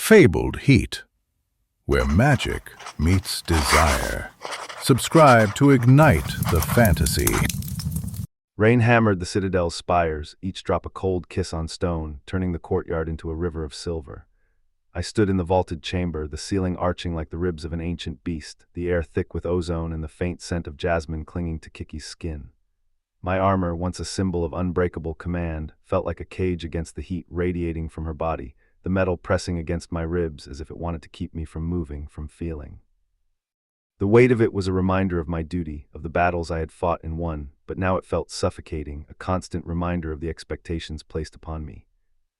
fabled heat, where magic meets desire. Subscribe to ignite the fantasy. Rain hammered the citadel's spires, each drop a cold kiss on stone, turning the courtyard into a river of silver. I stood in the vaulted chamber, the ceiling arching like the ribs of an ancient beast, the air thick with ozone and the faint scent of jasmine clinging to Kiki's skin. My armor, once a symbol of unbreakable command, felt like a cage against the heat radiating from her body, the metal pressing against my ribs as if it wanted to keep me from moving, from feeling. The weight of it was a reminder of my duty, of the battles I had fought and won, but now it felt suffocating, a constant reminder of the expectations placed upon me.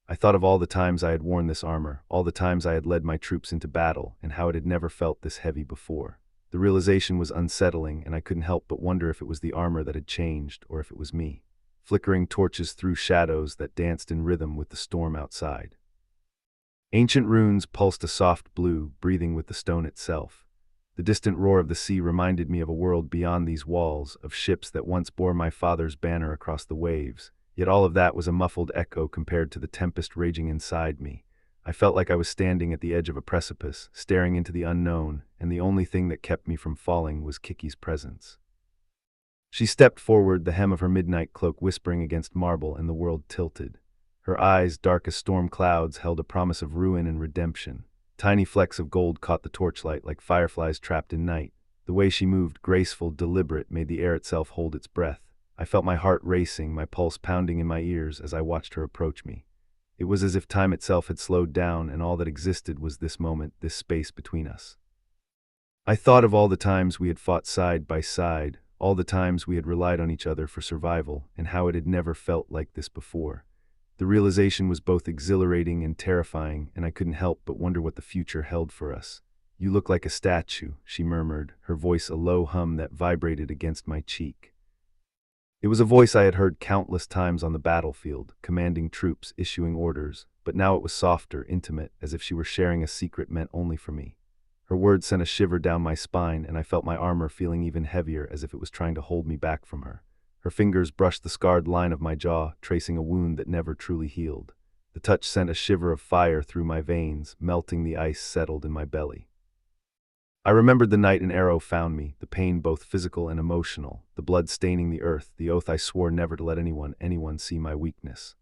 I thought of all the times I had worn this armor, all the times I had led my troops into battle, and how it had never felt this heavy before. The realization was unsettling, and I couldn't help but wonder if it was the armor that had changed, or if it was me. Flickering torches threw shadows that danced in rhythm with the storm outside. Ancient runes pulsed a soft blue, breathing with the stone itself. The distant roar of the sea reminded me of a world beyond these walls, of ships that once bore my father's banner across the waves. Yet all of that was a muffled echo compared to the tempest raging inside me. I felt like I was standing at the edge of a precipice, staring into the unknown, and the only thing that kept me from falling was Kiki's presence. She stepped forward, the hem of her midnight cloak whispering against marble, and the world tilted. Her eyes, dark as storm clouds, held a promise of ruin and redemption. Tiny flecks of gold caught the torchlight like fireflies trapped in night. The way she moved, graceful, deliberate, made the air itself hold its breath. I felt my heart racing, my pulse pounding in my ears as I watched her approach me. It was as if time itself had slowed down and all that existed was this moment, this space between us. I thought of all the times we had fought side by side, all the times we had relied on each other for survival, and how it had never felt like this before. The realization was both exhilarating and terrifying, and I couldn't help but wonder what the future held for us. "You look like a statue," she murmured, her voice a low hum that vibrated against my cheek. It was a voice I had heard countless times on the battlefield, commanding troops, issuing orders, but now it was softer, intimate, as if she were sharing a secret meant only for me. Her words sent a shiver down my spine, and I felt my armor feeling even heavier, as if it was trying to hold me back from her. Her fingers brushed the scarred line of my jaw, tracing a wound that never truly healed. The touch sent a shiver of fire through my veins, melting the ice settled in my belly. I remembered the night an arrow found me, the pain both physical and emotional, the blood staining the earth, the oath I swore never to let anyone see my weakness.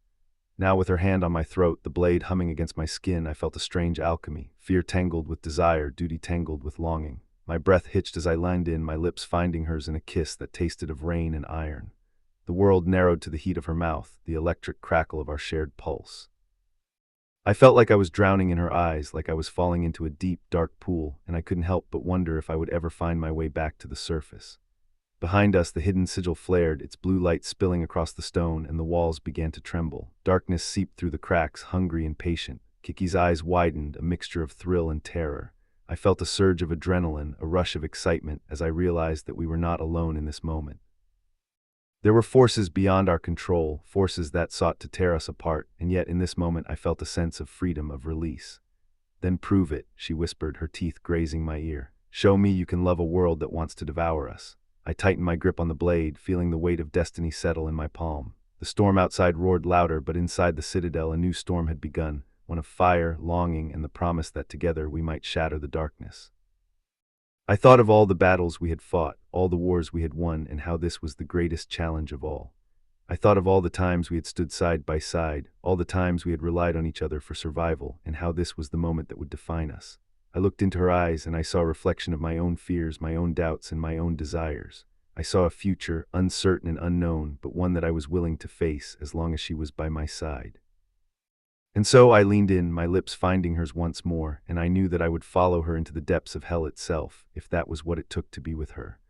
Now with her hand on my throat, the blade humming against my skin, I felt a strange alchemy, fear tangled with desire, duty tangled with longing. My breath hitched as I leaned in, my lips finding hers in a kiss that tasted of rain and iron. The world narrowed to the heat of her mouth, the electric crackle of our shared pulse. I felt like I was drowning in her eyes, like I was falling into a deep, dark pool, and I couldn't help but wonder if I would ever find my way back to the surface. Behind us, the hidden sigil flared, its blue light spilling across the stone, and the walls began to tremble. Darkness seeped through the cracks, hungry and patient. Kiki's eyes widened, a mixture of thrill and terror. I felt a surge of adrenaline, a rush of excitement, as I realized that we were not alone in this moment. There were forces beyond our control, forces that sought to tear us apart, and yet in this moment I felt a sense of freedom, of release. "Then prove it," she whispered, her teeth grazing my ear. "Show me you can love a world that wants to devour us." I tightened my grip on the blade, feeling the weight of destiny settle in my palm. The storm outside roared louder, but inside the citadel a new storm had begun, one of fire, longing, and the promise that together we might shatter the darkness. I thought of all the battles we had fought, all the wars we had won, and how this was the greatest challenge of all. I thought of all the times we had stood side by side, all the times we had relied on each other for survival, and how this was the moment that would define us. I looked into her eyes, and I saw a reflection of my own fears, my own doubts, and my own desires. I saw a future, uncertain and unknown, but one that I was willing to face as long as she was by my side. And so I leaned in, my lips finding hers once more, and I knew that I would follow her into the depths of hell itself, if that was what it took to be with her.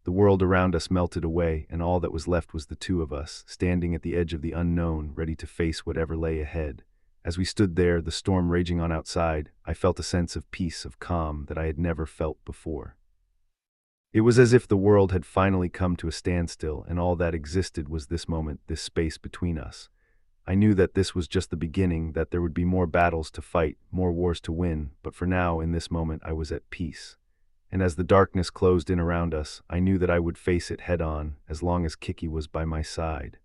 The world around us melted away, and all that was left was the two of us, standing at the edge of the unknown, ready to face whatever lay ahead. As we stood there, the storm raging on outside, I felt a sense of peace, of calm, that I had never felt before. It was as if the world had finally come to a standstill, and all that existed was this moment, this space between us. I knew that this was just the beginning, that there would be more battles to fight, more wars to win, but for now, in this moment, I was at peace. And as the darkness closed in around us, I knew that I would face it head on, as long as Kiki was by my side.